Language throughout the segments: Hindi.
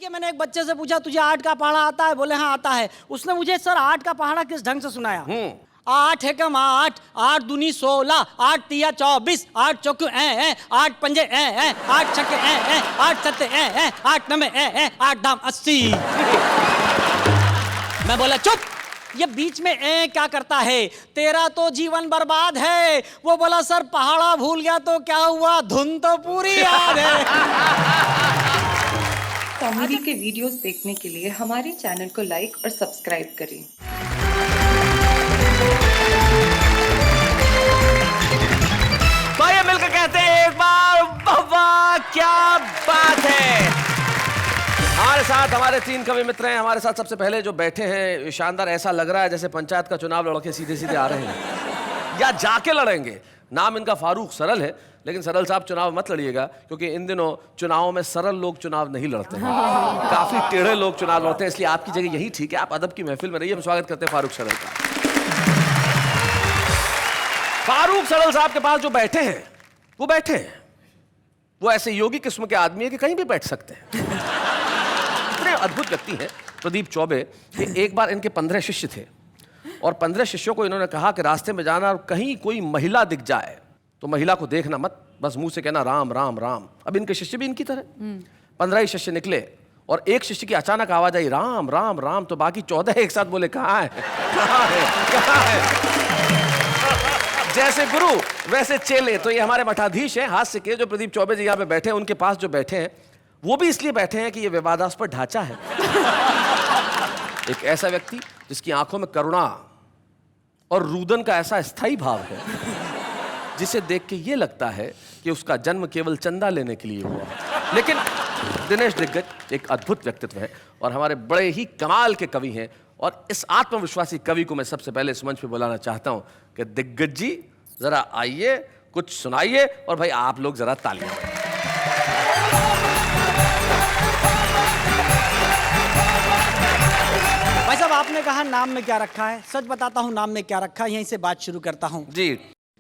देखिए मैंने एक बच्चे से पूछा तुझे 8 का पहाड़ा आता है? बोले हाँ आता है। उसने मुझे सर 8 का पहाड़ा किस ढंग से सुनाया? 8 एकम 8, 8 दूनी 16, 8 तिया 24, 8 चौके 8 पंजे 8 छक्के 8 सत्ते 8 नमे 8 दाम 80। मैं बोला चुप, ये बीच में क्या करता है? तेरा तो जीवन बर्बाद है। वो बोला सर पहाड़ा भूल गया तो क्या हुआ, धुन तो पूरी याद है। कॉमेडी के वीडियोस देखने के लिए हमारे चैनल को लाइक और सब्सक्राइब करें। तो ये मिलकर कहते हैं एक बार वाह क्या बात है। हमारे साथ हमारे 3 कवि मित्र हैं। हमारे साथ सबसे पहले जो बैठे हैं शानदार, ऐसा लग रहा है जैसे पंचायत का चुनाव लड़के सीधे सीधे आ रहे हैं या जाके लड़ेंगे। नाम इनका फारूक सरल है, लेकिन सरल साहब चुनाव मत लड़िएगा क्योंकि इन दिनों चुनावों में सरल लोग चुनाव नहीं लड़ते हैं, काफी टेढ़े लोग चुनाव लड़ते हैं, इसलिए आपकी जगह यही ठीक है, आप अदब की महफिल में रहिए। हम स्वागत करते हैं फारूक सरल का। फारूक सरल साहब के पास जो बैठे हैं वो बैठे हैं, वो ऐसे योगी किस्म के आदमी है कि कहीं भी बैठ सकते हैं। इतने अद्भुत व्यक्ति हैं प्रदीप चौबे कि एक बार इनके 15 शिष्य थे और 15 शिष्यों को इन्होंने कहा कि रास्ते में जाना और कहीं कोई महिला दिख जाए तो महिला को देखना मत, बस मुंह से कहना राम राम राम। अब इनके शिष्य भी इनकी तरह 15 ही शिष्य निकले और एक शिष्य की अचानक आवाज आई राम राम राम, तो बाकी 14 एक साथ बोले कहाँ है कहाँ है कहाँ है। जैसे गुरु वैसे चेले। तो ये हमारे मठाधीश हैं हास्य के, जो प्रदीप चौबे जी यहाँ पे बैठे हैं, उनके पास जो बैठे हैं वो भी इसलिए बैठे हैं कि ये विवादास्पद ढांचा है। एक ऐसा व्यक्ति जिसकी आंखों में करुणा और रुदन का ऐसा स्थायी भाव है जिसे देख के ये लगता है कि उसका जन्म केवल चंदा लेने के लिए हुआ। लेकिन दिनेश दिग्गज एक अद्भुत व्यक्तित्व है और हमारे बड़े ही कमाल के कवि हैं, और इस आत्मविश्वासी कवि को मैं सबसे पहले इस मंच पे बुलाना चाहता हूं कि दिग्गज जी जरा आइए, कुछ सुनाइए, और भाई आप लोग जरा तालियां। भाई साहब आपने कहा नाम में क्या रखा है, सच बताता हूं नाम में क्या रखा है, यहीं से बात शुरू करता हूं जी।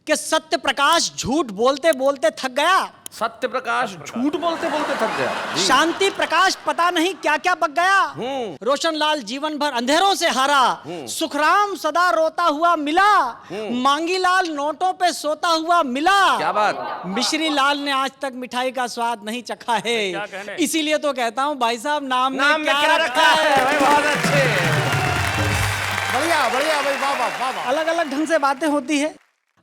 कि सत्य प्रकाश झूठ बोलते बोलते थक गया। सत्य प्रकाश झूठ बोलते बोलते थक गया। शांति प्रकाश पता नहीं क्या क्या बक गया। रोशन लाल जीवन भर अंधेरों से हारा। सुखराम सदा रोता हुआ मिला। मांगी लाल नोटों पे सोता हुआ मिला। क्या बात। मिश्री लाल ने आज तक मिठाई का स्वाद नहीं चखा है, इसीलिए तो कहता हूँ भाई साहब नाम में क्या रखा है। भाई बहुत अच्छे, बढ़िया बढ़िया भाई, वाह वाह वाह। अलग अलग ढंग से बातें होती है।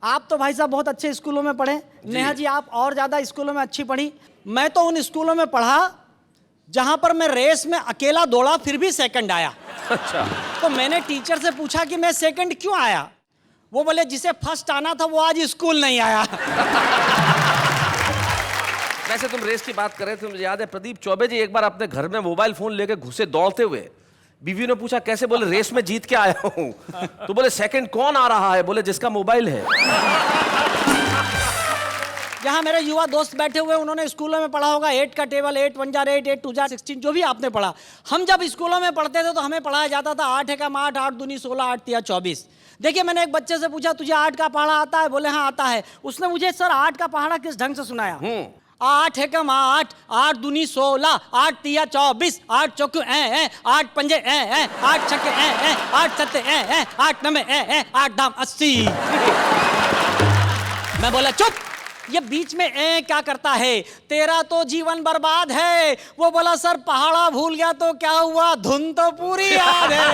आप तो भाई साहब बहुत अच्छे स्कूलों में पढ़े, नेहा जी आप और ज्यादा स्कूलों में अच्छी पढ़ी। मैं तो उन स्कूलों में पढ़ा जहां पर मैं रेस में अकेला दौड़ा फिर भी सेकंड आया। अच्छा। तो मैंने टीचर से पूछा कि मैं सेकंड क्यों आया? वो बोले जिसे फर्स्ट आना था वो आज स्कूल नहीं आया। वैसे तुम रेस की बात कर रहे थे, मुझे याद है प्रदीप चौबे जी एक बार अपने घर में मोबाइल फोन लेके घुसे दौड़ते हुए। बीवी ने पूछा कैसे? बोले रेस में जीत के आया हूं। तो बोले सेकंड कौन आ रहा है? बोले जिसका मोबाइल है। यहाँ मेरे युवा दोस्त बैठे हुए, उन्होंने स्कूलों में पढ़ा होगा 8 का टेबल, 8 1 जार 8, 8 2 जार 16, जो भी आपने पढ़ा। हम जब स्कूलों में पढ़ते थे तो हमें पढ़ाया जाता था 8 एकम 8, 8 दूनी 16, 8 तिया 24। देखिए मैंने एक बच्चे से पूछा तुझे 8 का पहाड़ा आता है? बोले हाँ आता है। उसने मुझे सर 8 का पहाड़ा किस ढंग से सुनाया? 8 एकम 8, 8 दूनी 16, 8 तिया 24, 8 चौके 8 पंजे 8 छक्के 8 सत्ते 8 नमे 8 दाम 80। मैं बोला चुप, ये बीच में क्या करता है? तेरा तो जीवन बर्बाद है। वो बोला सर पहाड़ा भूल गया तो क्या हुआ, धुन तो पूरी याद है।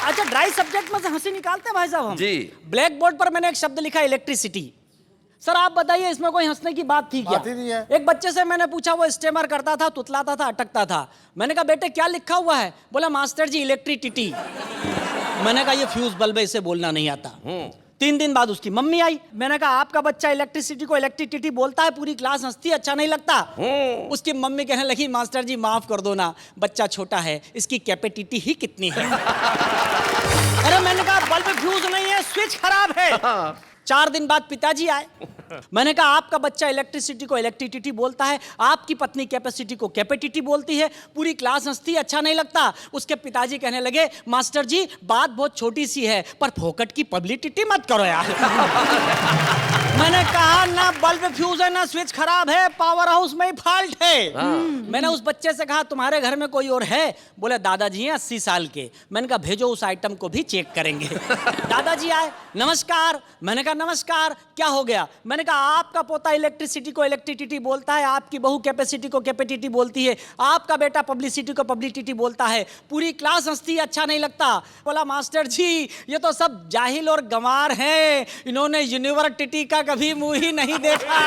अच्छा ड्राई सब्जेक्ट में से हंसी निकालते हैं भाई साहब हम जी। ब्लैक बोर्ड पर मैंने एक शब्द लिखा इलेक्ट्रिसिटी। सर आप बताइए इसमें कोई हंसने की बात थी क्या? बात ही नहीं है। एक बच्चे से मैंने पूछा, वो स्टेमर करता था, तुतलाता था, अटकता था। मैंने कहा बेटे क्या लिखा हुआ है? बोला मास्टर जी इलेक्ट्रिसिटी। मैंने कहा ये फ्यूज बल्ब है, इसे बोलना नहीं आता। 3 दिन बाद उसकी मम्मी आई। मैंने कहा आपका बच्चा इलेक्ट्रिसिटी को इलेक्ट्रिसिटी बोलता है, पूरी क्लास हंसती, अच्छा नहीं लगता? उसकी मम्मी कहने लगी मास्टर जी माफ कर दो ना, बच्चा छोटा है, इसकी कैपेसिटी ही कितनी है। अरे मैंने कहा बल्ब फ्यूज नहीं है, स्विच खराब है। 4 दिन बाद पिताजी आए। मैंने कहा आपका बच्चा इलेक्ट्रिसिटी को इलेक्ट्रिसिटी बोलता है, आपकी पत्नी कैपेसिटी को कैपेसिटी बोलती है। पूरी क्लास हंसती, अच्छा नहीं लगता। उसके पिताजी कहने लगे मास्टर जी बात बहुत छोटी सी है पर फोकट की पब्लिसिटी मत करो यार। मैंने कहा ना बल्ब फ्यूज है ना स्विच खराब है, पावर हाउस में ही फॉल्ट है। मैंने उस बच्चे से कहा तुम्हारे घर में कोई और है? बोले दादाजी हैं 80 साल के। मैंने कहा भेजो उस आइटम को भी चेक करेंगे। दादाजी आए, नमस्कार। मैंने कहा नमस्कार, क्या हो गया? मैंने कहा आपका पोता इलेक्ट्रिसिटी को इलेक्ट्रिसिटी बोलता है, आपकी बहू कैपेसिटी को कैपेसिटी बोलती है, आपका बेटा पब्लिसिटी को पब्लिसिटी बोलता है। पूरी क्लास हंसती है, अच्छा नहीं लगता। बोला मास्टर जी ये तो सब जाहिल और गंवार हैं, इन्होंने यूनिवर्सिटी का कभी मुंह ही नहीं देखा।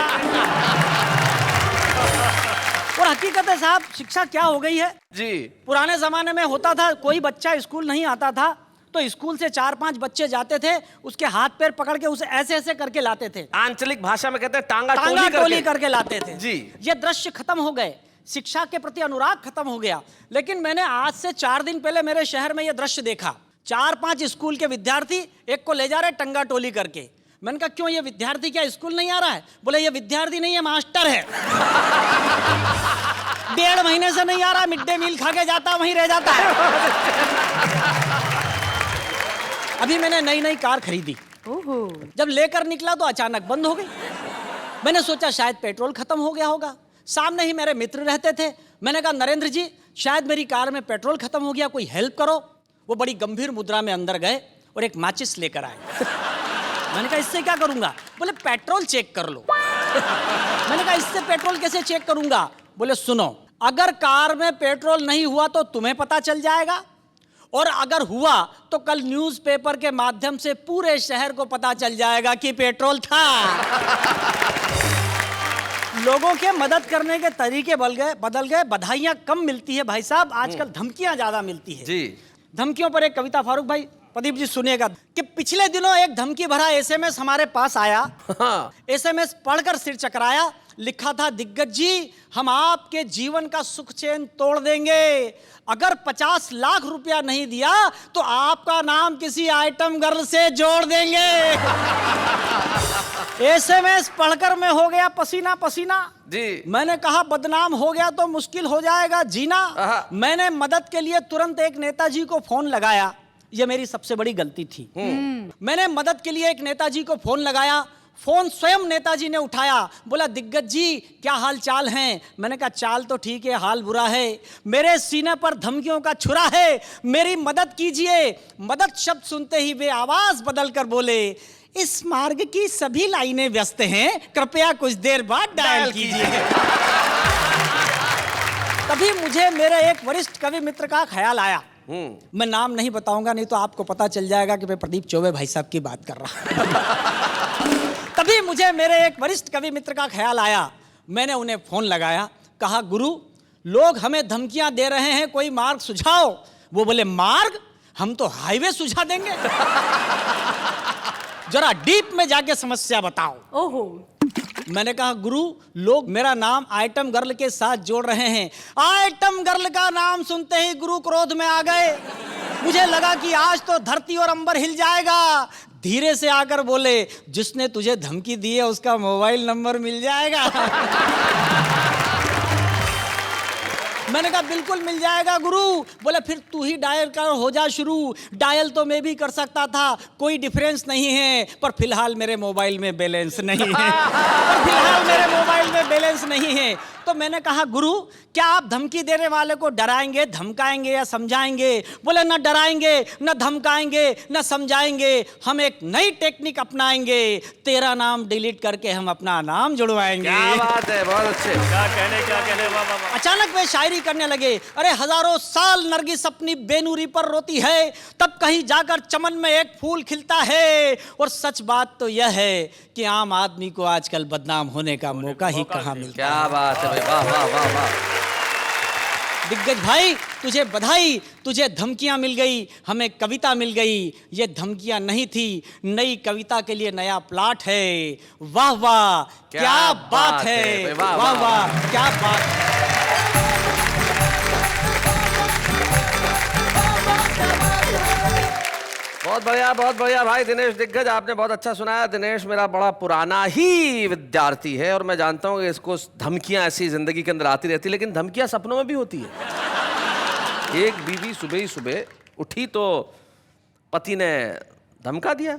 और हकीकत है साहब, शिक्षा क्या हो गई है जी। पुराने जमाने में होता था कोई बच्चा स्कूल नहीं आता था तो स्कूल से 4-5 बच्चे जाते थे, उसके हाथ पैर पकड़ के उसे ऐसे ऐसे करके लाते थे। आंचलिक भाषा में कहते हैं टांगा टोली करके लाते थे जी। ये दृश्य खत्म हो गए, शिक्षा के प्रति अनुराग खत्म हो गया। लेकिन मैंने आज से 4 दिन पहले मेरे शहर में ये दृश्य देखा। 4-5 स्कूल के विद्यार्थी एक को ले जा रहे टंगा टोली करके। मैंने कहा क्यों, ये विद्यार्थी क्या स्कूल नहीं आ रहा है? बोले ये विद्यार्थी नहीं है, मास्टर है। 1.5 महीने से नहीं आ रहा, मिड डे मील खा के जाता वहीं रह जाता है। अभी मैंने नई कार खरीदी, जब लेकर निकला तो अचानक बंद हो गई। मैंने सोचा शायद पेट्रोल खत्म हो गया होगा। सामने ही मेरे मित्र रहते थे, मैंने कहा नरेंद्र जी शायद मेरी कार में पेट्रोल खत्म हो गया, कोई हेल्प करो। वो बड़ी गंभीर मुद्रा में अंदर गए और एक माचिस लेकर आए। मैंने कहा इससे क्या करूंगा? बोले पेट्रोल चेक कर लो। मैंने कहा इससे पेट्रोल कैसे चेक करूंगा? बोले सुनो, अगर कार में पेट्रोल नहीं हुआ तो तुम्हें पता चल जाएगा, और अगर हुआ तो कल न्यूज़पेपर के माध्यम से पूरे शहर को पता चल जाएगा कि पेट्रोल था। लोगों के मदद करने के तरीके बदल गए। बधाइयां कम मिलती है भाई साहब, आजकल धमकियां ज्यादा मिलती है जी। धमकियों पर एक कविता, फारूक भाई प्रदीप जी सुनिएगा, कि पिछले दिनों एक धमकी भरा एसएमएस हमारे पास आया। एसएमएस पढ़कर सिर चकराया। लिखा था दिग्गज जी हम आपके जीवन का सुख चैन तोड़ देंगे, अगर 50 लाख रुपया नहीं दिया तो आपका नाम किसी आइटम गर्ल से जोड़ देंगे। एसएमएस पढ़कर मैं हो गया पसीना पसीना जी। मैंने कहा बदनाम हो गया तो मुश्किल हो जाएगा जीना। मैंने मदद के लिए तुरंत एक नेताजी को फोन लगाया। ये मेरी सबसे बड़ी गलती थी। मैंने मदद के लिए एक नेताजी को फोन लगाया। फोन स्वयं नेताजी ने उठाया। बोला दिग्गज जी क्या हाल चाल हैं? मैंने कहा चाल तो ठीक है, हाल बुरा है। मेरे सीने पर धमकियों का छुरा है, मेरी मदद कीजिए। मदद शब्द सुनते ही वे आवाज बदल कर बोले इस मार्ग की सभी लाइनें व्यस्त हैं, कृपया कुछ देर बाद डायल कीजिए। तभी मुझे मेरे एक वरिष्ठ कवि मित्र का ख्याल आया। मैं नाम नहीं बताऊंगा, नहीं तो आपको पता चल जाएगा कि मैं प्रदीप चौबे भाई साहब की बात कर रहा हूं। तभी मुझे मेरे एक वरिष्ठ कवि मित्र का ख्याल आया। मैंने उन्हें फोन लगाया, कहा गुरु लोग हमें धमकियां दे रहे हैं, कोई मार्ग सुझाओ। वो बोले मार्ग? हम तो हाईवे सुझा देंगे। जरा डीप में जाके समस्या बताओ। ओहो। मैंने कहा गुरु लोग मेरा नाम आइटम गर्ल के साथ जोड़ रहे हैं। आइटम गर्ल का नाम सुनते ही गुरु क्रोध में आ गए। मुझे लगा कि आज तो धरती और अंबर हिल जाएगा। धीरे से आकर बोले जिसने तुझे धमकी दी है उसका मोबाइल नंबर मिल जाएगा। मैंने कहा बिल्कुल मिल जाएगा गुरु। बोले फिर तू ही डायल कर, हो जा शुरू। डायल तो मैं भी कर सकता था, कोई डिफरेंस नहीं है, पर फिलहाल मेरे मोबाइल में बैलेंस नहीं है। तो मैंने कहा गुरु क्या आप धमकी देने वाले को डराएंगे, धमकाएंगे या समझाएंगे? बोले न डराएंगे, न धमकाएंगे, न समझाएंगे, हम एक नई टेक्निक अपनाएंगे। तेरा नाम डिलीट करके हम अपना नाम जुड़वाएंगे। क्या बात है, बहुत अच्छे। क्या कहने वाह वाह वाह। अचानक वे शायरी करने लगे। अरे हजारों साल नरगिस अपनी बेनूरी पर रोती है, तब कहीं जाकर चमन में एक फूल खिलता है। और सच बात तो यह है कि आम आदमी को आजकल बदनाम होने का मौका ही कहाँ मिलता है। क्या बात है भाई, वाह वाह वाह वाह। दिग्गज भाई तुझे बधाई, तुझे धमकियां मिल गई, हमें कविता मिल गई। ये धमकियां नहीं थी, नई कविता के लिए नया प्लॉट है। वाह वाह क्या बात है, वाह वाह क्या बात है। बहुत बढ़िया भाई दिनेश दिग्गज, आपने बहुत अच्छा सुनाया। दिनेश मेरा बड़ा पुराना ही विद्यार्थी है और मैं जानता हूँ कि इसको धमकियां ऐसी जिंदगी के अंदर आती रहती, लेकिन धमकियां सपनों में भी होती है। एक बीवी सुबह ही सुबह उठी तो पति ने धमका दिया,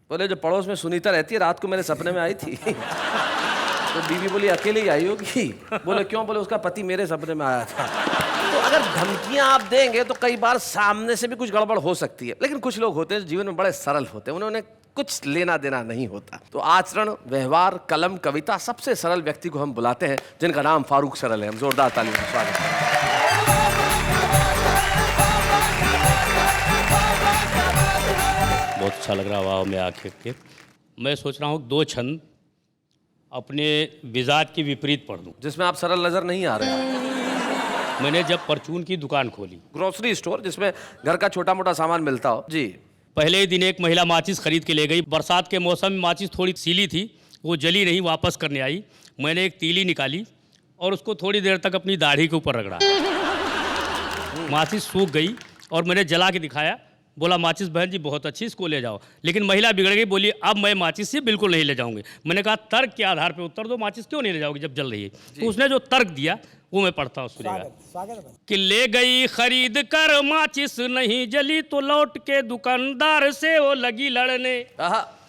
बोले जो पड़ोस में सुनीता रहती है रात को मेरे सपने में आई थी। तो बीवी बोली अकेले ही आई होगी। बोले क्यों? बोले उसका पति मेरे सपने में आया था। तो अगर धमकियां आप देंगे तो कई बार सामने से भी कुछ गड़बड़ हो सकती है, लेकिन कुछ लोग होते हैं जीवन में बड़े सरल होते हैं, उन्होंने कुछ लेना देना नहीं होता। तो आचरण, व्यवहार, कलम, कविता, सबसे सरल व्यक्ति को हम बुलाते हैं जिनका नाम फारूक सरल है। हम जोरदार तालियों से स्वागत करते हैं। बहुत अच्छा लग रहा वाह में आके के। मैं सोच रहा हूँ 2 छंद अपने मिजाज के विपरीत पढ़ दूँ। जिसमें आप सरल नजर नहीं आ रहे। मैंने जब परचून की दुकान खोली, ग्रोसरी स्टोर जिसमें घर का छोटा मोटा सामान मिलता हो जी, पहले ही दिन एक महिला माचिस खरीद के ले गई। बरसात के मौसम में माचिस थोड़ी सीली थी, वो जली नहीं, वापस करने आई। मैंने एक तीली निकाली और उसको थोड़ी देर तक अपनी दाढ़ी के ऊपर रगड़ा। माचिस सूख गई और मैंने जला के दिखाया। बोला माचिस बहन जी बहुत अच्छी, इसको ले जाओ। लेकिन महिला बिगड़ गई, बोली अब मैं माचिस से बिल्कुल नहीं ले जाऊंगी। मैंने कहा तर्क के आधार पर उत्तर दो, माचिस क्यों नहीं ले जाओगी जब जल रही है? तो उसने जो तर्क दिया वो मैं पढ़ता हूँ, सुनिएगा। कि ले गई खरीद कर माचिस नहीं जली तो लौट के दुकानदार से वो लगी लड़ने,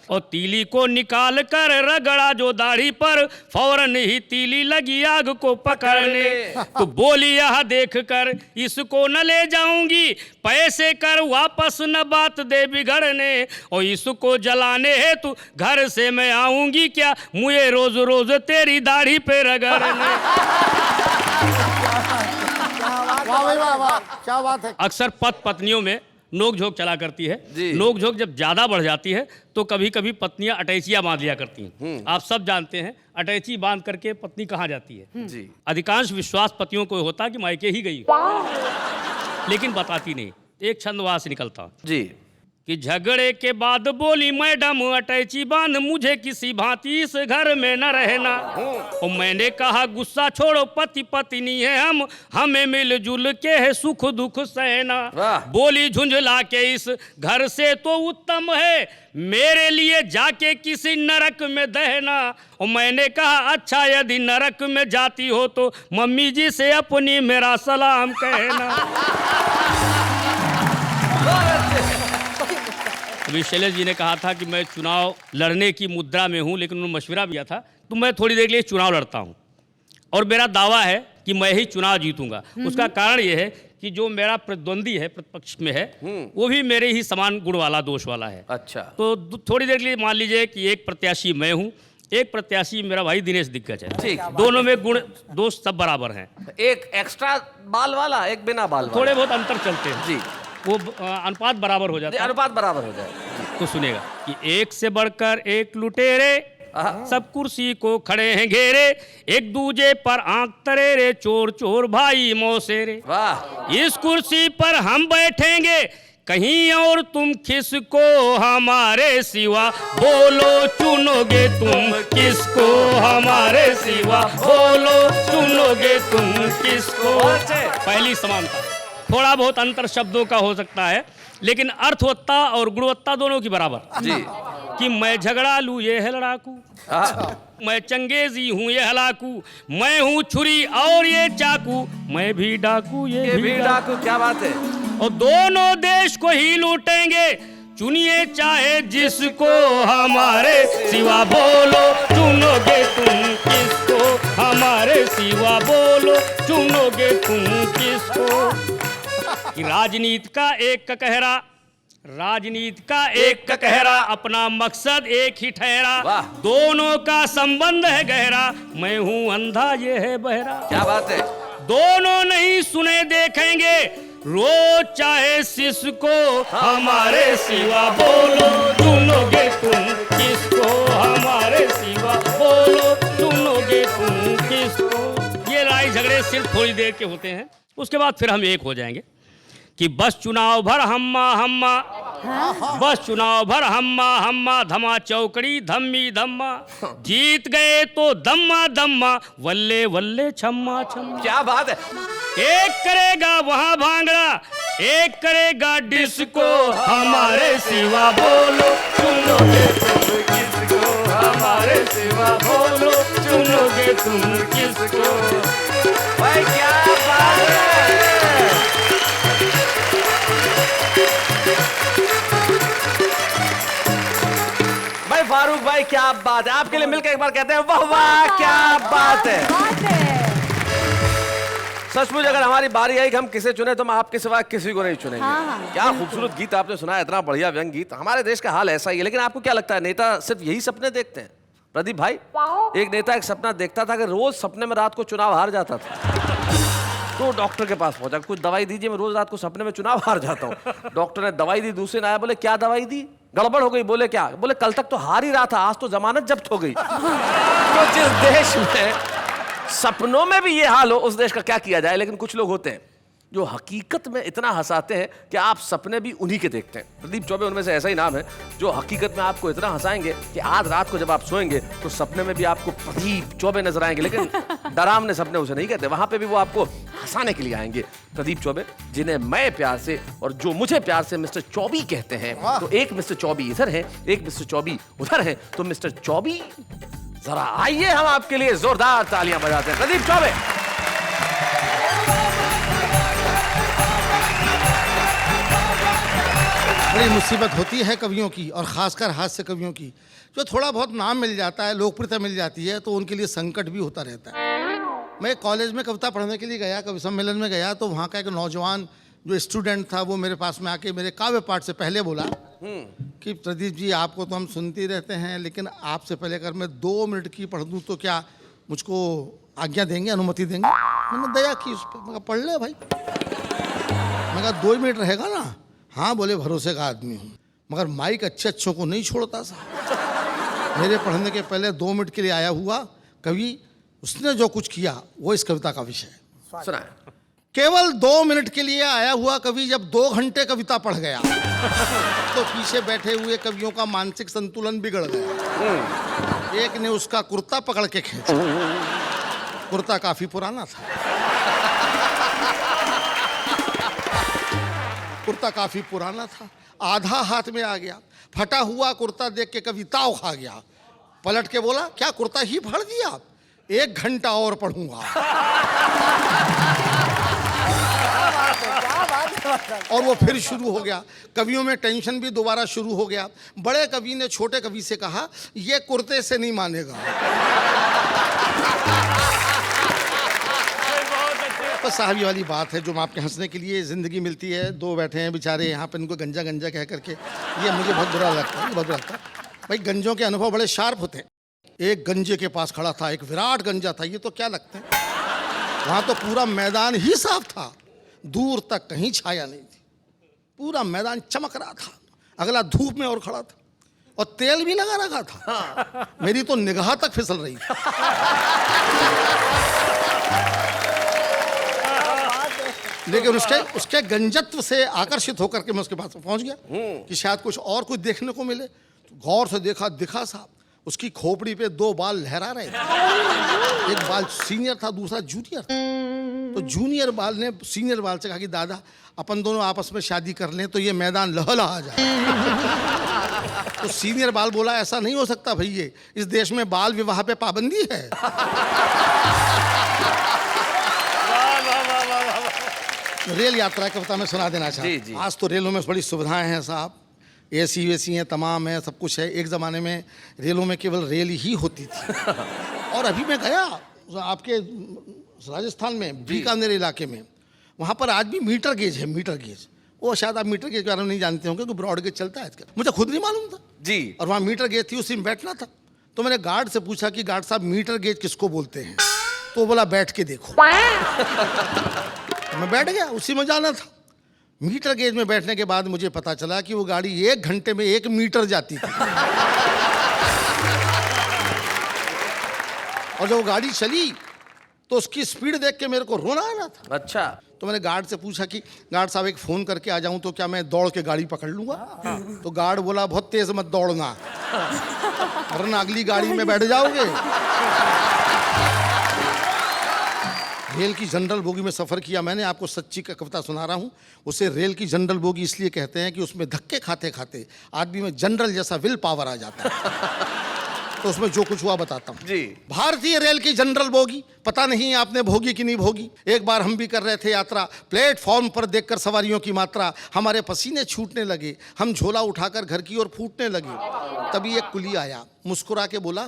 और तीली को निकाल कर रगड़ा जो दाढ़ी पर, फौरन ही तीली लगी आग को पकड़ने। तो बोली यह देख कर इसको न ले जाऊंगी, पैसे कर वापस न बात दे बिगड़ने, और इसको जलाने है तू घर से मैं आऊंगी क्या, मुझे रोज रोज तेरी दाढ़ी पे रगड़ने। वाह भाई वाह वाह, क्या बात है। अक्सर पति पत्नियों में नोक झोंक चला करती है। जी। नोक झोंक जब ज्यादा बढ़ जाती है तो कभी कभी पत्नियां अटैचियां बांध लिया करती हैं। आप सब जानते हैं अटैची बांध करके पत्नी कहाँ जाती है? जी। अधिकांश विश्वास पतियों को होता कि मायके ही गई, लेकिन बताती नहीं। एक छंद वहां से निकलता जी। कि झगड़े के बाद बोली मैडम अटैची बांध, मुझे किसी भांति इस घर में न रहना। और मैंने कहा गुस्सा छोड़ो, पति पत्नी है हम, हमें मिलजुल के है सुख दुख सहना। बोली झुंझला के इस घर से तो उत्तम है मेरे लिए जाके किसी नरक में दहना। और मैंने कहा अच्छा यदि नरक में जाती हो तो मम्मी जी से अपनी मेरा सलाम कहना। अभी शैलेश जी ने कहा था कि मैं चुनाव लड़ने की मुद्रा में हूं, लेकिन उन्होंने मशवरा दिया था तो मैं थोड़ी देर के लिए चुनाव लड़ता हूं और मेरा दावा है कि मैं ही चुनाव जीतूंगा। उसका कारण यह है कि जो मेरा प्रतिद्वंदी है, प्रतिपक्ष में है, वो भी मेरे ही समान गुण वाला, दोष वाला है। अच्छा। तो थोड़ी देर के लिए मान लीजिए कि एक प्रत्याशी मैं हूँ, एक प्रत्याशी मेरा भाई दिनेश दिग्गज है। ठीक। दोनों में गुण दोष सब बराबर हैं। एक एक्स्ट्रा बाल वाला, एक बिना बाल वाला। थोड़े बहुत अंतर चलते हैं जी। वो अनुपात बराबर हो जाता है। अनुपात बराबर हो जाए। तो सुनेगा कि एक से बढ़कर एक लुटेरे, सब कुर्सी को खड़े हैं घेरे, एक दूजे पर आंख तरेरे, चोर चोर भाई मौसेरे। वाह। इस कुर्सी पर हम बैठेंगे कहीं और तुम किसको हमारे सिवा, बोलो चुनोगे तुम किसको हमारे सिवा, बोलो चुनोगे तुम किसको। पहली समानता, थोड़ा बहुत अंतर शब्दों का हो सकता है लेकिन अर्थवत्ता और गुणवत्ता दोनों की बराबर। जी। कि मैं झगड़ालू ये है लड़ाकू, मैं चंगेजी हूँ ये हलाकू, मैं हूँ छुरी और ये चाकू, मैं भी डाकू ये भी डाकू। क्या बात है। और दोनों देश को ही लूटेंगे, चुनिए चाहे जिसको हमारे सिवा, बोलो चुनोगे तुम किसको हमारे सिवा, बोलो चुनोगे तुम किसको। कि राजनीति का एक कहरा, राजनीति का एक कहरा, अपना मकसद एक ही ठहरा, दोनों का संबंध है गहरा, मैं हूँ अंधा ये है बहरा। क्या बात है। दोनों नहीं सुने देखेंगे, रोज चाहे सिसको हमारे सिवा, बोलो चुनोगे तुम किसको हमारे सिवा, बोलो चुनोगे तुम किसको। ये लड़ाई झगड़े सिर्फ थोड़ी देर के होते हैं, उसके बाद फिर हम एक हो जाएंगे। कि बस चुनाव भर हम्मा हम्मा, बस चुनाव भर हम्मा हम्मा, धमा चौकड़ी धम्मी धम्मा, जीत गए तो दम्मा दम्मा, वल्ले वल्ले छम्मा छम्मा। क्या बात है। एक करेगा वहां भांगड़ा, एक करेगा डिस्को हमारे सिवा, बोलो चुनोगे तुम किसको, हमारे सिवा बोलो चुनोगे तुम किसको। भाई क्या बात है। भाई फारूक भाई क्या बात है, आपके लिए मिलकर एक बार कहते हैं वाह वाह क्या बात है। सचमुच अगर हमारी बारी आई कि हम किसे चुने तो हम आपके सिवा किसी को नहीं चुनेंगे। क्या खूबसूरत गीत आपने सुना, इतना बढ़िया व्यंग गीत। हमारे देश का हाल ऐसा ही है, लेकिन आपको क्या लगता है नेता सिर्फ यही सपने देखते हैं? प्रदीप भाई, एक नेता एक सपना देखता था कि रोज सपने में रात को चुनाव हार जाता था, तो डॉक्टर के पास पहुंचा, कुछ दवाई दीजिए, मैं रोज रात को सपने में चुनाव हार जाता हूँ। डॉक्टर ने दवाई दी, दूसरे ने आया, बोले क्या दवाई दी, गड़बड़ हो गई। बोले क्या? बोले कल तक तो हार ही रहा था, आज तो जमानत जब्त हो गई। तो जिस देश में सपनों में भी ये हाल हो उस देश का क्या किया जाए। लेकिन कुछ लोग होते हैं जो हकीकत में इतना हंसाते हैं कि आप सपने भी उन्हीं के देखते हैं। प्रदीप चौबे उनमें से ऐसा ही नाम है जो हकीकत में आपको इतना हंसाएंगे कि आज रात को जब आप सोएंगे तो सपने में भी आपको प्रदीप चौबे नजर आएंगे। लेकिन डरावने सपने उसे नहीं कहते, वहां पे भी वो आपको हंसाने के लिए आएंगे। प्रदीप चौबे, जिन्हें मैं प्यार से और जो मुझे प्यार से मिस्टर चौबी कहते हैं। तो एक मिस्टर चौबी इधर है, एक मिस्टर चौबी उधर है। तो मिस्टर चौबी जरा आइए, हम आपके लिए जोरदार तालियां बजाते हैं। प्रदीप चौबे। बड़ी मुसीबत होती है कवियों की, और खासकर हास्य कवियों की। जो थोड़ा बहुत नाम मिल जाता है, लोकप्रियता मिल जाती है, तो उनके लिए संकट भी होता रहता है। मैं कॉलेज में कविता पढ़ने के लिए गया, कवि सम्मेलन में गया, तो वहाँ का एक नौजवान जो स्टूडेंट था वो मेरे पास में आके मेरे काव्य पाठ से पहले बोला कि प्रदीप जी, आपको तो हम सुनते ही रहते हैं, लेकिन आपसे पहले अगर मैं 2 मिनट की पढ़ दूँ तो क्या मुझको आज्ञा देंगे, अनुमति देंगे? मैंने दया की उस पर, मैं कहा पढ़ ले भाई। मैं कहा 2 मिनट रहेगा ना? हाँ। बोले भरोसे का आदमी हूँ, मगर माइक अच्छों को नहीं छोड़ता सा। मेरे पढ़ने के पहले 2 मिनट के लिए आया हुआ कवि, उसने जो कुछ किया वो इस कविता का विषय है। सुना। केवल 2 मिनट के लिए आया हुआ कवि जब 2 घंटे कविता पढ़ गया तो पीछे बैठे हुए कवियों का मानसिक संतुलन बिगड़ गया। एक ने उसका कुर्ता पकड़ के खींचा। कुर्ता काफी पुराना था, कुर्ता काफी पुराना था, आधा हाथ में आ गया। फटा हुआ कुर्ता देख के कवि ताव खा गया, पलट के बोला क्या कुर्ता ही फाड़ दिया? 1 घंटा और पढ़ूंगा। और वो फिर शुरू हो गया। कवियों में टेंशन भी दोबारा शुरू हो गया। बड़े कवि ने छोटे कवि से कहा, ये कुर्ते से नहीं मानेगा। तो साहब ये वाली बात है जो आपके हंसने के लिए जिंदगी मिलती है। 2 बैठे हैं बेचारे यहाँ पे, इनको गंजा गंजा कह करके, ये मुझे बहुत बुरा लगता है, बहुत बुरा लगता है। भाई गंजों के अनुभव बड़े शार्प होते हैं। एक गंजे के पास खड़ा था, एक विराट गंजा था। ये तो क्या लगते हैं, वहाँ तो पूरा मैदान ही साफ था, दूर तक कहीं छाया नहीं थी, पूरा मैदान चमक रहा था। अगला धूप में और खड़ा था और तेल भी लगा रखा था। मेरी तो निगाह तक फिसल रही थी। लेकिन उसके गंजत्व से आकर्षित होकर के मैं उसके पास पहुंच गया कि शायद कुछ देखने को मिले। तो गौर से देखा, दिखा साहब उसकी खोपड़ी पे 2 बाल लहरा रहे थे। एक बाल सीनियर था, दूसरा जूनियर था। तो जूनियर बाल ने सीनियर बाल से कहा कि दादा अपन दोनों आपस में शादी कर लें तो ये मैदान लहलहा जाए। तो सीनियर बाल बोला ऐसा नहीं हो सकता भैया, इस देश में बाल विवाह पे पाबंदी है। रेल यात्रा की कविता में सुना देना चाहता हूँ। आज तो रेलों में बड़ी सुविधाएं हैं साहब, एसी वेसी हैं, तमाम है, सब कुछ है। एक ज़माने में रेलों में केवल रेल ही होती थी। और अभी मैं गया आपके राजस्थान में बीकानेर इलाके में, वहाँ पर आज भी मीटर गेज है, मीटर गेज। वो शायद आप मीटर गेज के बारे में नहीं जानते होंगे, क्योंकि ब्रॉड गेज चलता है आजकल, मुझे खुद नहीं मालूम था जी। और वहाँ मीटर गेज थी, उसी में बैठना था। तो मैंने गार्ड से पूछा कि गार्ड साहब मीटर गेज किसको बोलते हैं? तो वो बोला बैठ के देखो। तो मैं बैठ गया, उसी में जाना था। मीटर गेज में बैठने के बाद मुझे पता चला कि वो गाड़ी 1 घंटे में 1 मीटर जाती थी। और जब वो गाड़ी चली तो उसकी स्पीड देख के मेरे को रोना आ रहा था। अच्छा। तो मैंने गार्ड से पूछा कि गार्ड साहब एक फ़ोन करके आ जाऊं तो क्या मैं दौड़ के गाड़ी पकड़ लूँगा? तो गार्ड बोला बहुत तेज़ मत दौड़ना, वरना अगली गाड़ी में बैठ जाओगे। रेल की जनरल बोगी में सफ़र किया मैंने, आपको सच्ची का कविता सुना रहा हूँ। उसे रेल की जनरल बोगी इसलिए कहते हैं कि उसमें धक्के खाते खाते आदमी में जनरल जैसा विल पावर आ जाता है। तो उसमें जो कुछ हुआ बताता हूँ जी। भारतीय रेल की जनरल बोगी, पता नहीं आपने भोगी कि नहीं भोगी। एक बार हम भी कर रहे थे यात्रा, प्लेटफॉर्म पर देखकर सवारियों की मात्रा हमारे पसीने छूटने लगे, हम झोला उठाकर घर की ओर फूटने लगे। तभी एक कुली आया, मुस्कुरा के बोला,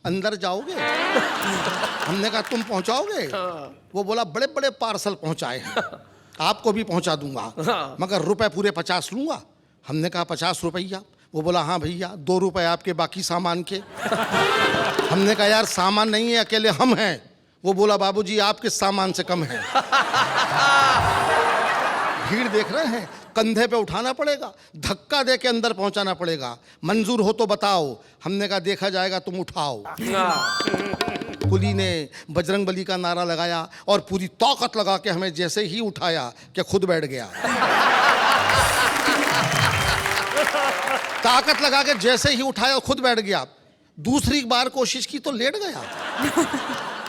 अंदर जाओगे? हमने कहा तुम पहुंचाओगे? वो बोला, बड़े बड़े पार्सल पहुंचाए हैं, आपको भी पहुंचा दूंगा, मगर रुपए पूरे 50 लूंगा। हमने कहा 50 रुपया? वो बोला, हाँ भैया, 2 रुपए आपके बाकी सामान के। हमने कहा यार सामान नहीं है, अकेले हम हैं। वो बोला, बाबूजी आपके सामान से कम है। भीड़ देख रहे हैं, कंधे पे उठाना पड़ेगा, धक्का दे के अंदर पहुंचाना पड़ेगा, मंजूर हो तो बताओ। हमने कहा देखा जाएगा, तुम उठाओ। कुली ने बजरंगबली का नारा लगाया और पूरी ताकत लगा के हमें जैसे ही उठाया कि खुद बैठ गया। ताकत लगा के जैसे ही उठाया खुद बैठ गया। दूसरी बार कोशिश की तो लेट गया।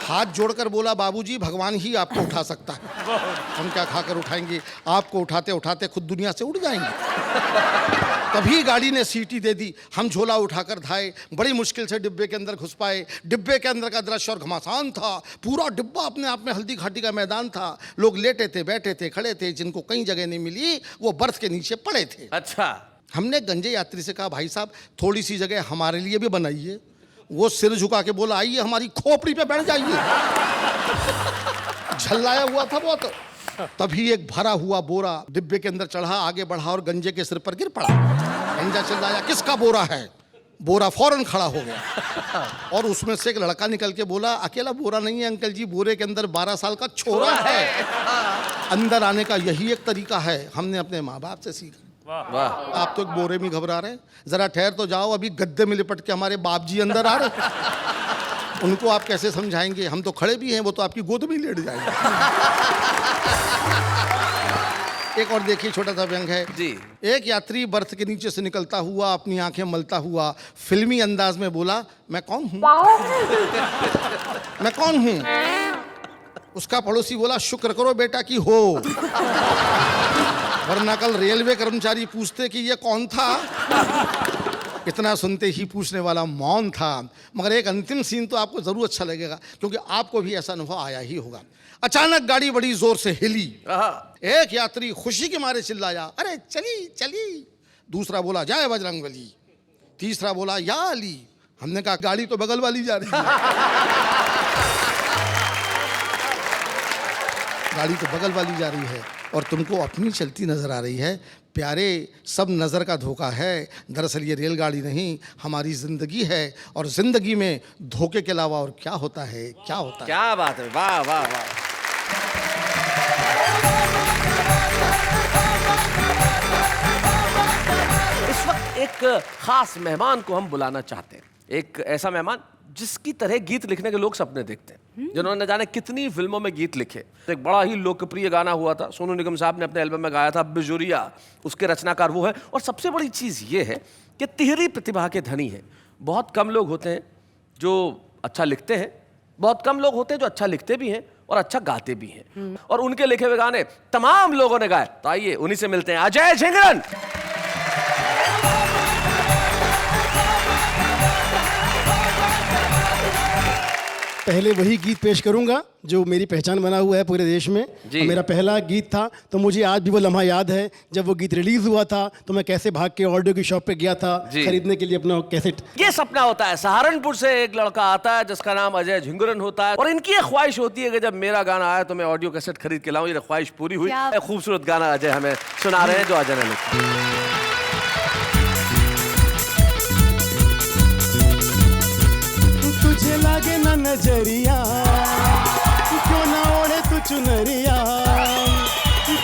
हाथ जोड़कर बोला, बाबूजी भगवान ही आपको उठा सकता है, हम क्या खाकर उठाएंगे, आपको उठाते उठाते खुद दुनिया से उड़ जाएंगे। तभी गाड़ी ने सीटी दे दी, हम झोला उठाकर धाए, बड़ी मुश्किल से डिब्बे के अंदर घुस पाए। डिब्बे के अंदर का दृश्य और घमासान था, पूरा डिब्बा अपने आप में हल्दी घाटी का मैदान था। लोग लेटे थे, बैठे थे, खड़े थे, जिनको कहीं जगह नहीं मिली वो बर्थ के नीचे पड़े थे। अच्छा। हमने गंजे यात्री से कहा, भाई साहब थोड़ी सी जगह हमारे लिए भी बनाइए। वो सिर झुका के बोला, आइए हमारी खोपड़ी पे बैठ जाइए। झल्लाया हुआ था बहुत। तभी एक भरा हुआ बोरा डिब्बे के अंदर चढ़ा, आगे बढ़ा और गंजे के सिर पर गिर पड़ा। गंजा चिल्लाया, किसका बोरा है? बोरा फौरन खड़ा हो गया और उसमें से एक लड़का निकल के बोला, अकेला बोरा नहीं है अंकल जी, बोरे के अंदर 12 साल का छोरा है। अंदर आने का यही एक तरीका है, हमने अपने माँ बाप से सीखा। वाह। आप तो एक बोरे में घबरा रहे हैं, जरा ठहर तो जाओ, अभी गद्दे में लिपट के हमारे बाप जी अंदर आ रहे। उनको आप कैसे समझाएंगे? हम तो खड़े भी हैं, वो तो आपकी गोद में लेट जाएंगे। एक और देखिए, छोटा सा व्यंग है जी। एक यात्री बर्थ के नीचे से निकलता हुआ अपनी आंखें मलता हुआ फिल्मी अंदाज में बोला, मैं कौन हूं? मैं कौन हूं? उसका पड़ोसी बोला, शुक्र करो बेटा कि हो, वरना कल रेलवे कर्मचारी पूछते कि ये कौन था। इतना सुनते ही पूछने वाला मौन था। मगर एक अंतिम सीन तो आपको जरूर अच्छा लगेगा, क्योंकि आपको भी ऐसा अनुभव आया ही होगा। अचानक गाड़ी बड़ी जोर से हिली, एक यात्री खुशी के मारे चिल्लाया, अरे चली चली। दूसरा बोला, जय बजरंगबली। तीसरा बोला, या अली। हमने कहा गाड़ी तो बगल वाली जा रही है। गाड़ी तो बगल वाली जा रही है और तुमको अपनी चलती नजर आ रही है। प्यारे, सब नज़र का धोखा है। दरअसल ये रेलगाड़ी नहीं, हमारी ज़िंदगी है, और ज़िंदगी में धोखे के अलावा और क्या होता है? क्या होता है? क्या बात है, वाह वाह वाह। इस वक्त एक खास मेहमान को हम बुलाना चाहते हैं, एक ऐसा मेहमान जिसकी तरह गीत लिखने के लोग सपने देखते हैं, जिन्होंने जाने कितनी फिल्मों में गीत लिखे। एक बड़ा ही लोकप्रिय गाना हुआ था, सोनू निगम साहब ने अपने एल्बम में गाया था, बिजुरिया, उसके रचनाकार वो है। और सबसे बड़ी चीज़ ये है कि तिहरी प्रतिभा के धनी है। बहुत कम लोग होते हैं जो अच्छा लिखते हैं, बहुत कम लोग होते हैं जो अच्छा लिखते भी हैं और अच्छा गाते भी हैं। और उनके लिखे हुए गाने तमाम लोगों ने गाए। तो आइए उन्हीं से मिलते हैं, अजय झिंगरन। पहले वही गीत पेश करूंगा जो मेरी पहचान बना हुआ है पूरे देश में। मेरा पहला गीत था, तो मुझे आज भी वो लम्हा याद है जब वो गीत रिलीज हुआ था, तो मैं कैसे भाग के ऑडियो की शॉप पे गया था खरीदने के लिए अपना कैसेट। ये सपना होता है, सहारनपुर से एक लड़का आता है जिसका नाम अजय झिंगरन होता है, और इनकी एक ख्वाहिश होती है कि जब मेरा गाना आया तो मैं ऑडियो कैसेट खरीद के लाऊं। ये ख्वाहिश पूरी हुई। एक खूबसूरत गाना अजय हमें सुना रहे हैं जो अजय ने लिखा। तुझे लागे ना नजरिया, क्यों ना ओढ़े तू चुनरिया।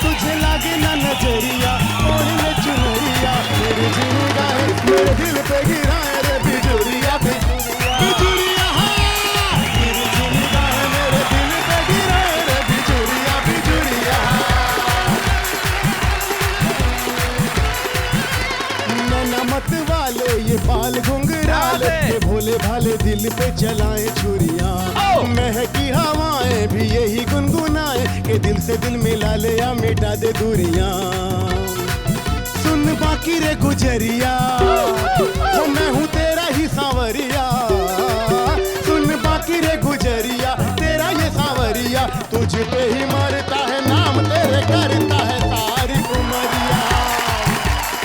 तुझे लागे ना नजरिया, ओढ़ ले चुनरिया। मेरे जिंदा है, मेरे दिल पे गिरा है रे बिजुरिया, बिजुरिया। मेरे जिंदा है, मेरे दिल पे गिरा है रे बिजुरिया, बिजुरिया। नैना मत वाले ये बाल घुंघराले, ये भोले भाले दिल पे चलाए छुरियां। महकी हवाएं भी यही गुनगुन के दिल से दिल मिला ले या मिटा दे दूरियां। सुन बाकी रे गुजरिया, हो मैं हूँ तेरा ही सांवरिया। सुन बाकी रे गुजरिया, तेरा ये सांवरिया, तुझ पे ही मरता है नाम तेरे करता है सारी उमरिया।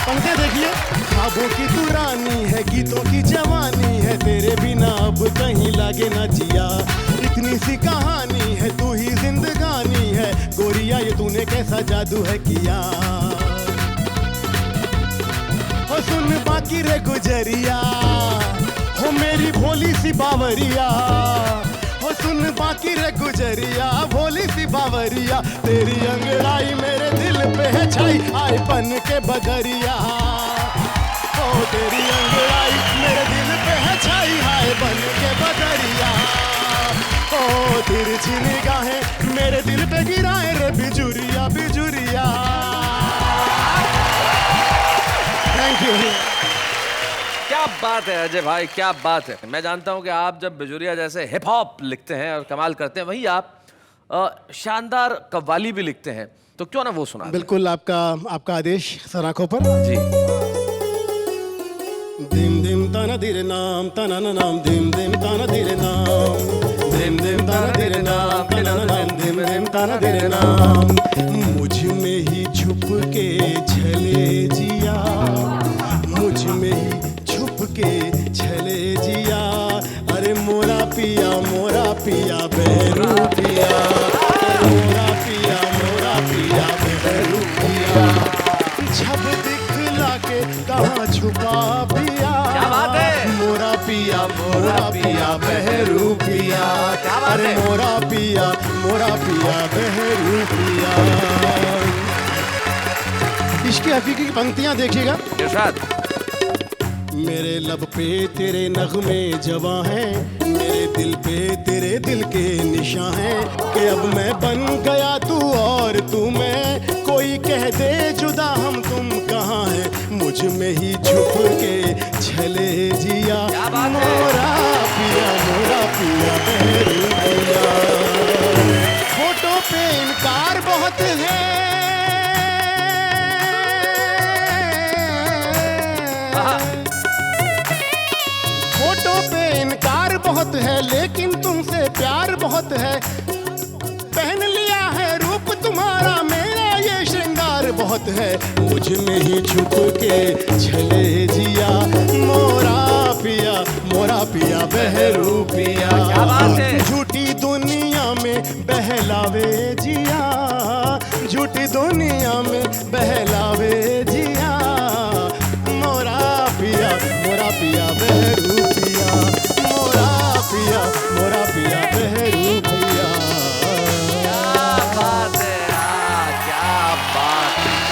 पंक्ति देखिए, ख्वाबों की तू रानी है, गीतों की जवानी है, तेरे बिना अब कहीं लागे ना जिया। इतनी सी कहानी है, तू ही जिंदगानी है, गोरिया ये तूने कैसा जादू है किया। हो सुन बाकी रे गुजरिया, हो मेरी भोली सी बावरिया। हो सुन बाकी रे गुजरिया, भोली सी बावरिया, तेरी अंगड़ाई मेरे दिल पे है छाई, आए बन के बदरिया। ओ तेरी अंगड़ाई मेरे दिल पे है छाई, आए बन के बदरिया। ओ तिरछी निगाहें मेरे दिल पे गिराए रे बिजुरिया बिजुरिया। Thank you. क्या बात है अजय भाई, क्या बात है। मैं जानता हूं कि आप जब बिजुरिया जैसे हिप हॉप लिखते हैं और कमाल करते हैं, वहीं आप शानदार कव्वाली भी लिखते हैं, तो क्यों ना वो सुना दें? बिल्कुल, आपका आदेश सर आंखों पर। जी। दिम दिम ताना धीरे नाम ताना ना नाम, दिम दिम ताना धीरे नाम, दिम दिम ताना धीरे नाम ताना ना नाम, दिम दिम ताना धीरे नाम। मुझ में ही छुप के छले जिया, मुझ में ही छुप के छले जिया। अरे मोरा पिया बहरू पिया, मोरा पिया बहरू पिया। छब दिखला के कहाँ छुपा पिया, क्या बात है। मोरा पिया बहरू पिया। अरे मोरा पिया बहरू पिया। इसकी हकीकी की पंक्तियां देखिएगा। इरशाद। मेरे लब पे तेरे नगमे जवां हैं, मेरे दिल पे तेरे दिल के निशान हैं, कि अब मैं बन गया तू और तू मैं, कोई कह दे जुदा हम तुम कहाँ हैं, मुझ में ही छुप के छले जिया। मोरा पिया बहरू पिया। फोटो पे इनकार बहुत है, फोटो पे इनकार बहुत है, लेकिन तुमसे प्यार बहुत है। पहन लिया है रूप तुम्हारा, मेरा ये श्रृंगार बहुत है, मुझ में ही छुप के छले जिया। मोरा पिया बहरू पिया। क्या बात है। झूठी दुनिया में बहलावे जिया, झूठी दुनिया में बहलावे जिया। मोरा पिया बहरू पिया, मोरा पिया बहरू पिया। क्या बात है यार, क्या बात है।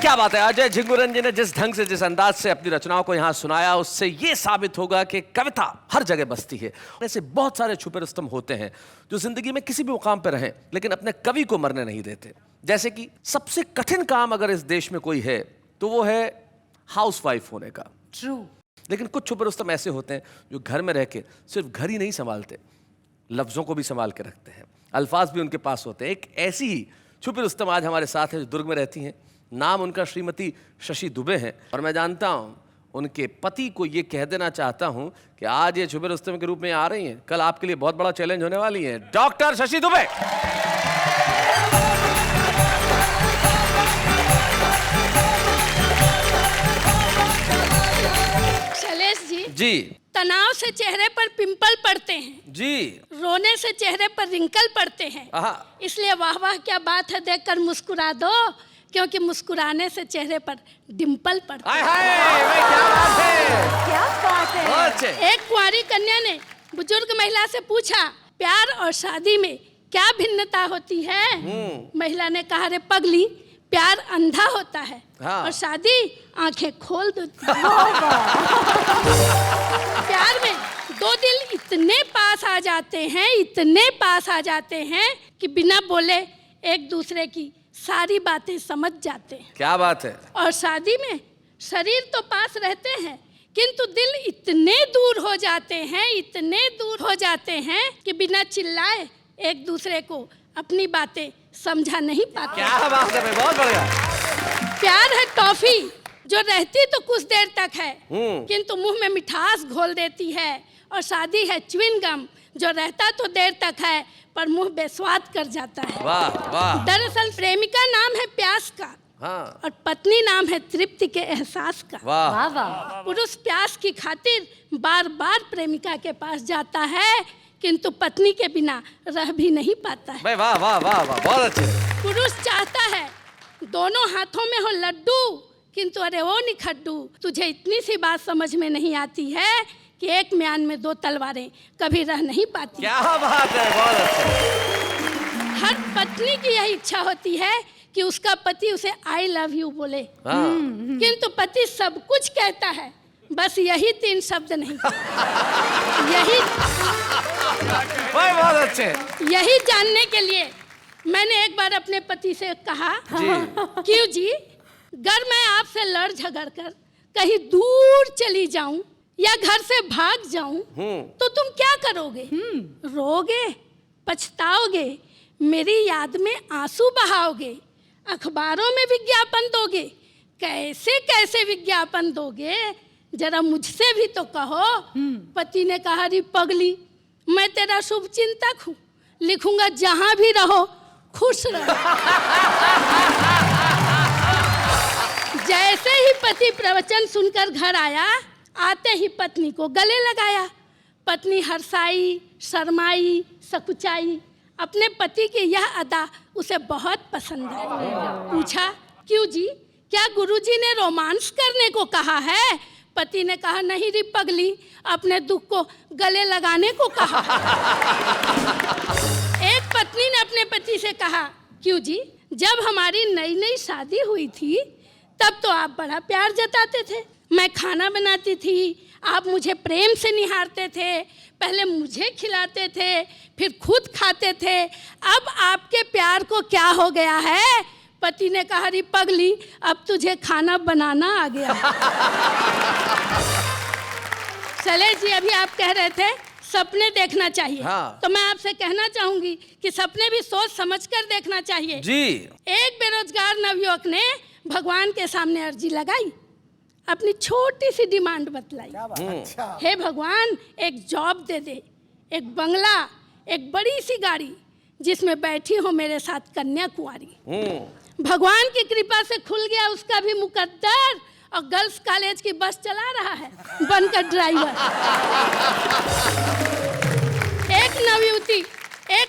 क्या बात है। अजय झिंगुरन जी ने जिस ढंग से, जिस अंदाज से अपनी रचनाओं को यहाँ सुनाया, उससे ये साबित होगा कि कविता हर जगह बसती है। ऐसे बहुत सारे छुपे रुस्तम होते हैं जो जिंदगी में किसी भी मुकाम पर रहें लेकिन अपने कवि को मरने नहीं देते। जैसे कि सबसे कठिन काम अगर इस देश में कोई है तो वो है हाउसवाइफ होने का। ट्रू। लेकिन कुछ छुपे रुस्तम ऐसे होते हैं जो घर में रह के सिर्फ घर ही नहीं संभालते, लफ्जों को भी संभाल के रखते हैं, अल्फाज भी उनके पास होते हैं। एक ऐसी ही छुपे रुस्तम आज हमारे साथ है जो दुर्ग में रहती हैं। नाम उनका श्रीमती शशि दुबे है और मैं जानता हूँ उनके पति को ये कह देना चाहता हूँ कि आज ये छुपे रुस्तम के रूप में आ रही हैं, कल आपके लिए बहुत बड़ा चैलेंज होने वाली है। डॉक्टर शशि दुबे। शैलेश जी, जी तनाव से चेहरे पर पिंपल पड़ते हैं जी, रोने से चेहरे पर रिंकल पड़ते हैं, आहा। इसलिए वाह वाह क्या बात है देखकर मुस्कुरा दो, क्योंकि मुस्कुराने से चेहरे पर डिंपल पड़ता हाय हाय, भाई क्या बात है, क्या बात है। बहुत अच्छे। है। एक कुंवारी कन्या ने बुजुर्ग महिला से पूछा, प्यार और शादी में क्या भिन्नता होती है? महिला ने कहा, रे पगली, प्यार अंधा होता है हाँ। और शादी आंखें खोल देती है। प्यार में दो दिल इतने पास आ जाते हैं, इतने पास आ जाते हैं कि बिना बोले एक दूसरे की सारी बातें समझ जाते हैं। क्या बात है। और शादी में शरीर तो पास रहते हैं किंतु दिल इतने दूर हो जाते हैं, इतने दूर हो जाते हैं कि बिना चिल्लाए एक दूसरे को अपनी बातें समझा नहीं पाते। क्या बात है भाई, बहुत बढ़िया। प्यार है टॉफी जो रहती तो कुछ देर तक है किंतु मुंह में मिठास घोल देती है, और शादी है च्युइंग गम जो रहता तो देर तक है पर मुंह बेस्वाद कर जाता है। वाह वाह। दरअसल प्रेमिका नाम है प्यास का, हाँ। और पत्नी नाम है तृप्ति के एहसास का। वाह। पुरुष प्यास की खातिर बार बार प्रेमिका के पास जाता है किंतु पत्नी के बिना रह भी नहीं पाता है। भाई वाह वाह वाह वाह, बहुत अच्छे। पुरुष चाहता है दोनों हाथों में हो लड्डू किंतु अरे ओ निखड्डू, तुझे इतनी सी बात समझ में नहीं आती है कि एक म्यान में दो तलवारें कभी रह नहीं पाती। क्या बात है, बहुत अच्छे। हर पत्नी की यही इच्छा होती है कि उसका पति उसे आई लव यू बोले, किंतु पति सब कुछ कहता है, बस यही 3 शब्द नहीं। यही भाई बहुत अच्छे। यही जानने के लिए मैंने एक बार अपने पति से कहा, क्यों जी, अगर मैं आपसे लड़ झगड़ कर कहीं दूर चली जाऊं या घर से भाग जाऊं तो तुम क्या करोगे? रोगे, पछताओगे, मेरी याद में आंसू बहाओगे, अखबारों में विज्ञापन दोगे, कैसे कैसे विज्ञापन दोगे, जरा मुझसे भी तो कहो। पति ने कहा, री पगली, मैं तेरा शुभ चिंतक हूँ, लिखूंगा जहां भी रहो खुश रहो। जैसे ही पति प्रवचन सुनकर घर आया, आते ही पत्नी को गले लगाया। पत्नी हर्षाई, शर्माई, सकुचाई। अपने पति की यह अदा उसे बहुत पसंद आई। पूछा, क्यों जी, क्या गुरुजी ने रोमांस करने को कहा है? पति ने कहा, नहीं री पगली, अपने दुख को गले लगाने को कहा। एक पत्नी ने अपने पति से कहा, क्यों जी, जब हमारी नई नई शादी हुई थी तब तो आप बड़ा प्यार जताते थे, मैं खाना बनाती थी, आप मुझे प्रेम से निहारते थे, पहले मुझे खिलाते थे, फिर खुद खाते थे, अब आपके प्यार को क्या हो गया है? पति ने कहा, री पगली, अब तुझे खाना बनाना आ गया। चले जी, अभी आप कह रहे थे सपने देखना चाहिए, हाँ। तो मैं आपसे कहना चाहूंगी कि सपने भी सोच समझकर देखना चाहिए जी। एक बेरोजगार नवयुवक ने भगवान के सामने अर्जी लगाई, अपनी छोटी सी डिमांड बतलाई। हे भगवान, एक जॉब दे दे, एक बंगला, एक बड़ी सी गाड़ी जिसमें बैठी हो मेरे साथ कन्या कुंवारी। भगवान की कृपा से खुल गया उसका भी मुकद्दर, और गर्ल्स कॉलेज की बस चला रहा है बनकर ड्राइवर। एक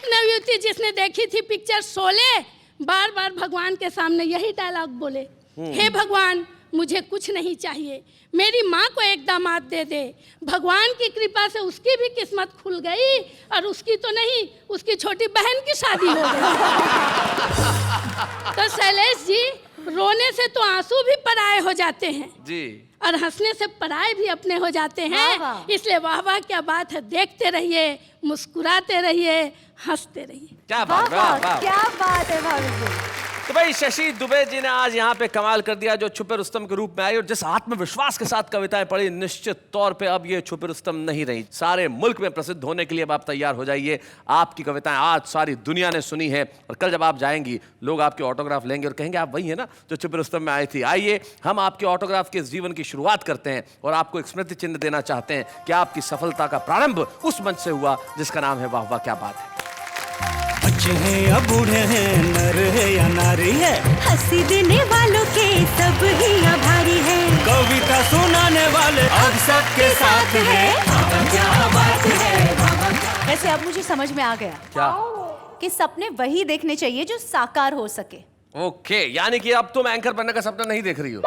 नवयुवती जिसने देखी थी पिक्चर शोले, बार बार भगवान के सामने यही डायलॉग बोले, हे भगवान, मुझे कुछ नहीं चाहिए, मेरी माँ को एक दामाद दे दे। भगवान की कृपा से उसकी भी किस्मत खुल गई, और उसकी तो नहीं, उसकी छोटी बहन की शादी हो गई। तो शैलेश जी, रोने से तो आंसू भी पराये हो जाते हैं जी, और हंसने से पराये भी अपने हो जाते हैं। इसलिए वाह वाह क्या बात है, देखते रहिए, मुस्कुराते रहिए, हंसते रहिए। क्या बात, वाह वाह, क्या बात है भाभी जी। तो भाई शशि दुबे जी ने आज यहाँ पे कमाल कर दिया, जो छुपे रुस्तम के रूप में आई, और जिस आत्मविश्वास के साथ कविताएं पढ़ी, निश्चित तौर पे अब ये छुपे रुस्तम नहीं रही, सारे मुल्क में प्रसिद्ध होने के लिए अब आप तैयार हो जाइए। आपकी कविताएं आज सारी दुनिया ने सुनी है, और कल जब आप जाएंगी लोग आपके ऑटोग्राफ लेंगे और कहेंगे आप वही है ना जो छुपे रुस्तम में आई थी। आइए हम आपके ऑटोग्राफ के जीवन की शुरुआत करते हैं, और आपको एक स्मृति चिन्ह देना चाहते हैं कि आपकी सफलता का प्रारंभ उस मंच से हुआ जिसका नाम है वाह वाह क्या बात है। बच्चे हैं या बूढ़े हैं, नर है या नारी है, हंसी देने वालों के सब ही आभारी है, कविता सुनाने वाले अब सबके साथ है। क्या बात है। वैसे अब मुझे समझ में आ गया क्या? कि सपने वही देखने चाहिए जो साकार हो सके। ओके, यानी कि अब तुम एंकर बनने का सपना नहीं देख रही हो।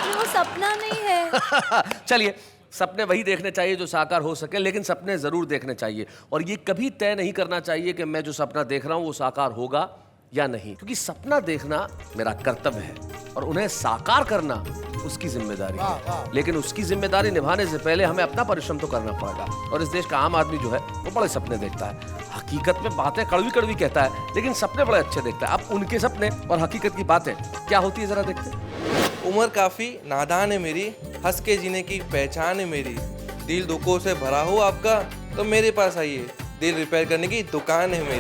वो सपना नहीं है। चलिए, सपने वही देखने चाहिए जो साकार हो सके, लेकिन सपने जरूर देखने चाहिए, और ये कभी तय नहीं करना चाहिए कि मैं जो सपना देख रहा हूं वो साकार होगा या नहीं, क्योंकि सपना देखना मेरा कर्तव्य है और उन्हें साकार करना उसकी जिम्मेदारी है। लेकिन उसकी जिम्मेदारी निभाने से पहले हमें अपना परिश्रम तो करना पड़ेगा। और इस देश का आम आदमी जो है वो बड़े सपने देखता है, हकीकत में बातें कड़वी कड़वी कहता है, लेकिन सपने बड़े अच्छे देखता है। अब उनके सपने और हकीकत की बातें क्या होती है जरा देखते हैं। उम्र काफ़ी नादान है मेरी, हंस के जीने की पहचान है मेरी। दिल दुखों से भरा हो आपका तो मेरे पास आइए, दिल रिपेयर करने की दुकान है मेरी।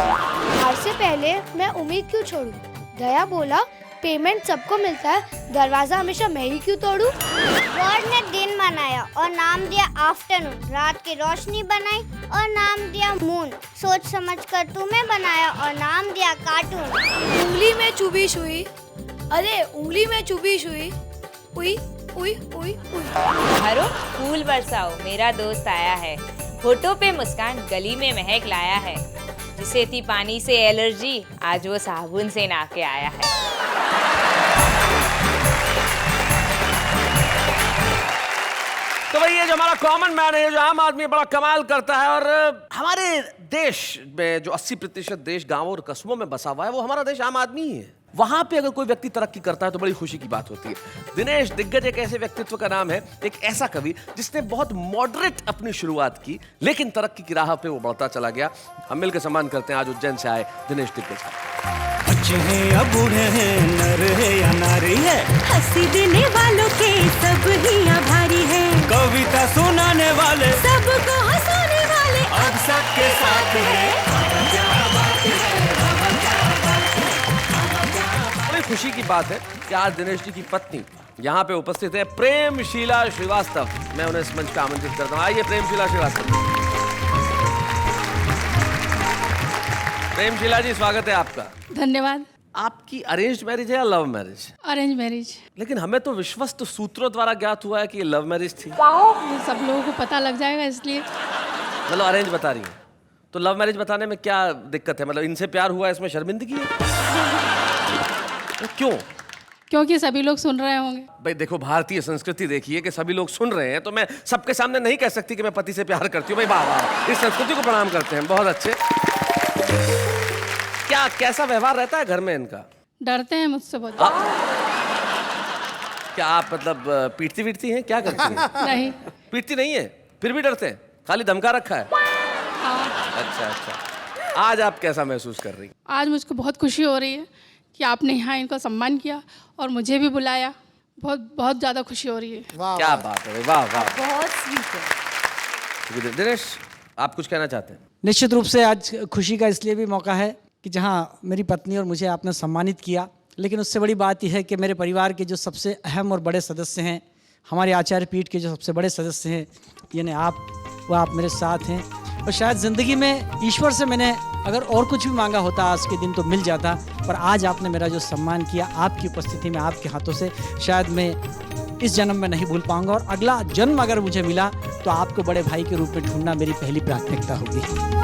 आज से पहले मैं उम्मीद क्यों छोड़ूं? दया बोला पेमेंट सबको मिलता है, दरवाजा हमेशा मैं ही क्यों तोड़ूं? गॉड ने दिन बनाया और नाम दिया आफ्टरनून, रात की रोशनी बनाई और नाम दिया मून, सोच समझ कर तुम्हें बनाया और नाम दिया कार्टून। उंगली में चुभी सुई, अरे उंगली में चुभी सुई, उई उई उई उई। हरो फूल बरसाओ, मेरा दोस्त आया है, होठों पे मुस्कान, गली में महक लाया है। जिसे थी पानी से एलर्जी, आज वो साबुन से नहा के आया है। तो भाई ये जो हमारा कॉमन मैन है, जो आम आदमी बड़ा कमाल करता है, और हमारे देश में जो 80% देश गांवों और कस्बों में बसा हुआ है वो हमारा देश आम आदमी ही है। वहां पे अगर कोई व्यक्ति तरक्की करता है तो बड़ी खुशी की बात होती है। दिनेश दिग्गज एक ऐसे व्यक्तित्व का नाम है, एक ऐसा कवि जिसने बहुत मॉडरेट अपनी शुरुआत की, लेकिन तरक्की की राह पे वो बढ़ता चला गया। हम मिलकर सम्मान करते हैं आज उज्जैन से आए दिनेश दिग्गज का। बच्चे हैं या बूढ़े हैं, नर है या नारी है, हंसी देने वालों के सब ही आभारी है, कविता सुनाने वाले सबको हंसाने वाले अब सबके साथ है। बड़ी खुशी की बात है कि आज दिनेश जी की पत्नी यहाँ पे उपस्थित है, प्रेमशीला श्रीवास्तव। मैं उन्हें इस मंच पे आमंत्रित करता हूँ। आइए प्रेमशीला श्रीवास्तव। प्रेमशीला जी स्वागत है आपका। धन्यवाद। आपकी अरेंज मैरिज है या लव मैरिज? Arrange marriage. लेकिन हमें तो विश्वस्त सूत्रों द्वारा ज्ञात हुआ है कि ये लव मैरिज थी। ये सब लोगों को पता लग जाएगा इसलिए। मतलब अरेंज बता रही है, तो लव मैरिज बताने में क्या दिक्कत है? मतलब इनसे प्यार हुआ, इसमें शर्मिंदगी है? क्यों? क्योंकि सभी लोग सुन रहे होंगे। भाई देखो, भारतीय संस्कृति देखिए कि सभी लोग सुन रहे हैं, तो मैं सबके सामने नहीं कह सकती कि मैं पति से प्यार करती हूँ। भाई वाह वाह, इस संस्कृति को प्रणाम करते हैं, बहुत अच्छे। क्या कैसा व्यवहार रहता है घर में इनका? डरते हैं मुझसे बहुत। क्या आप मतलब पीटती वीटती हैं, क्या करती हैं? नहीं, पीटती नहीं है, फिर भी डरते हैं, खाली धमका रखा है? अच्छा अच्छा। आज आप कैसा महसूस कर रही? आज मुझको बहुत खुशी हो रही है कि आपने यहाँ इनको सम्मान किया और मुझे भी बुलाया। बहुत बहुत ज़्यादा खुशी हो रही है। क्या बात है, वाह वाह, बहुत स्वीट है। दिनेश आप कुछ कहना चाहते हैं? निश्चित रूप से आज खुशी का इसलिए भी मौका है कि जहाँ मेरी पत्नी और मुझे आपने सम्मानित किया, लेकिन उससे बड़ी बात यह है कि मेरे परिवार के जो सबसे अहम और बड़े सदस्य हैं, हमारे आचार्य पीठ के जो सबसे बड़े सदस्य हैं, यानी आप, वो आप मेरे साथ हैं। और शायद ज़िंदगी में ईश्वर से मैंने अगर और कुछ भी मांगा होता आज के दिन तो मिल जाता, पर आज आपने मेरा जो सम्मान किया आपकी उपस्थिति में, आपके हाथों से, शायद मैं इस जन्म में नहीं भूल पाऊंगा। और अगला जन्म अगर मुझे मिला तो आपको बड़े भाई के रूप में ढूंढना मेरी पहली प्राथमिकता होगी।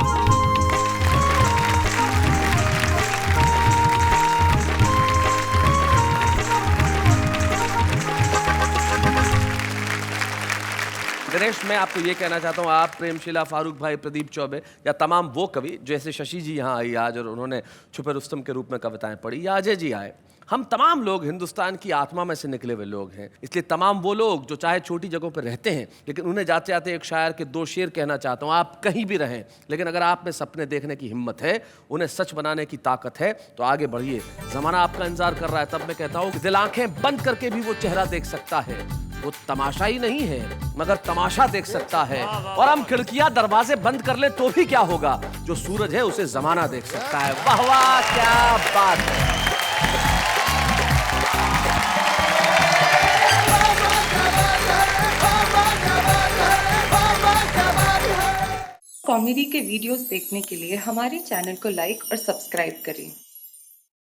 दिनेश, मैं आपको ये कहना चाहता हूँ, आप, प्रेमशीला, फारूक भाई, प्रदीप चौबे या तमाम वो कवि जैसे शशि जी यहाँ आई आज और उन्होंने छुपे रुस्तम के रूप में कविताएं पढ़ी, या अजय जी आए, हम तमाम लोग हिंदुस्तान की आत्मा में से निकले हुए लोग हैं। इसलिए तमाम वो लोग जो चाहे छोटी जगहों पर रहते हैं, लेकिन उन्हें जाते जाते एक शायर के 2 शेर कहना चाहता हूँ। आप कहीं भी रहें, लेकिन अगर आप में सपने देखने की हिम्मत है, उन्हें सच बनाने की ताकत है, तो आगे बढ़िए। जमाना आपका इंतजार कर रहा है। तब मैं कहता हूँ कि दिल आंखें बंद करके भी वो चेहरा देख सकता है। वो तमाशा ही नहीं है, मगर तमाशा देख सकता है। और हम खिड़कियां दरवाजे बंद कर ले तो भी क्या होगा, जो सूरज है उसे जमाना देख सकता है। वाह वाह, क्या बात है। कॉमेडी के वीडियोस देखने के लिए हमारे चैनल को लाइक और सब्सक्राइब करें।